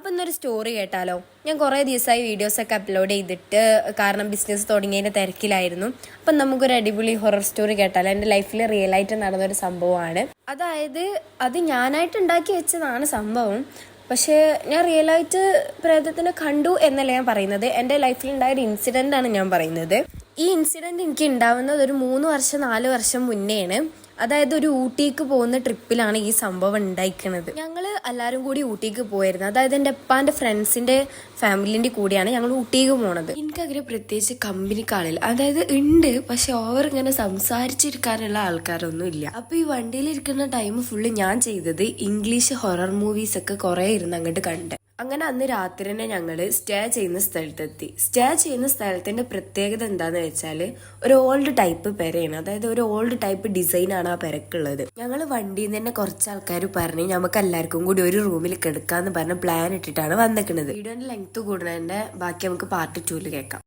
അപ്പം ഇന്നൊരു സ്റ്റോറി കേട്ടാലോ? ഞാൻ കുറേ ദിവസമായി വീഡിയോസൊക്കെ അപ്ലോഡ് ചെയ്തിട്ട്, കാരണം ബിസിനസ് തുടങ്ങിയതിൻ്റെ തിരക്കിലായിരുന്നു. അപ്പം നമുക്കൊരു അടിപൊളി ഹൊറർ സ്റ്റോറി കേട്ടാലോ? എൻ്റെ ലൈഫിൽ റിയലായിട്ട് നടന്നൊരു സംഭവമാണ്. അതായത് അത് ഞാനായിട്ട് ഉണ്ടാക്കി വെച്ചതാണ് സംഭവം. പക്ഷേ ഞാൻ റിയലായിട്ട് പ്രേതത്തിനെ കണ്ടു എന്നല്ല ഞാൻ പറയുന്നത്. എൻ്റെ ലൈഫിൽ ഉണ്ടായൊരു ഇൻസിഡൻ്റാണ് ഞാൻ പറയുന്നത്. ഈ ഇൻസിഡൻറ്റ് എനിക്ക് ഉണ്ടാവുന്നത് ഒരു 3-4 വർഷം മുന്നേയാണ്. അതായത് ഒരു ഊട്ടിക്ക് പോകുന്ന ട്രിപ്പിലാണ് ഈ സംഭവം ഉണ്ടായിരിക്കുന്നത്. ഞങ്ങൾ എല്ലാവരും കൂടി ഊട്ടിക്ക് പോയിരുന്നു. അതായത് എൻ്റെ അപ്പാൻ്റെ ഫ്രണ്ട്സിൻ്റെ ഫാമിലിൻ്റെ കൂടിയാണ് ഞങ്ങൾ ഊട്ടിക്ക് പോണത്. എനിക്കങ്ങനെ പ്രത്യേകിച്ച് കമ്പനിക്കാളിൽ അതായത് ഉണ്ട്, പക്ഷെ ഓവർ ഇങ്ങനെ സംസാരിച്ചിരിക്കാനുള്ള ആൾക്കാരൊന്നും ഇല്ല. അപ്പോൾ ഈ വണ്ടിയിലിരിക്കുന്ന ടൈം ഫുള്ള് ഞാൻ ചെയ്തത് ഇംഗ്ലീഷ് ഹൊറർ മൂവീസ് ഒക്കെ കുറേ ഇരുന്ന് അങ്ങോട്ട് കണ്ട്. അങ്ങനെ അന്ന് രാത്രി തന്നെ ഞങ്ങൾ സ്റ്റേ ചെയ്യുന്ന സ്ഥലത്തെത്തി. സ്റ്റേ ചെയ്യുന്ന സ്ഥലത്തിൻ്റെ പ്രത്യേകത എന്താണെന്ന് വെച്ചാൽ ഒരു ഓൾഡ് ടൈപ്പ് പെരയാണ്. അതായത് ഒരു ഓൾഡ് ടൈപ്പ് ഡിസൈനാണ് ആ പെരക്കുള്ളത്. ഞങ്ങൾ വണ്ടിയിൽ നിന്ന് തന്നെ കുറച്ച് ആൾക്കാർ പറഞ്ഞ് നമുക്ക് എല്ലാവർക്കും കൂടി ഒരു റൂമിൽ കിടക്കാമെന്ന് പറഞ്ഞ് പ്ലാൻ ഇട്ടിട്ടാണ് വന്നിരിക്കുന്നത്. വീഡിയോൻ്റെ ലെങ്ത് കൂടുന്നതിൻ്റെ ബാക്കി നമുക്ക് പാർട്ട് 2 കേൾക്കാം.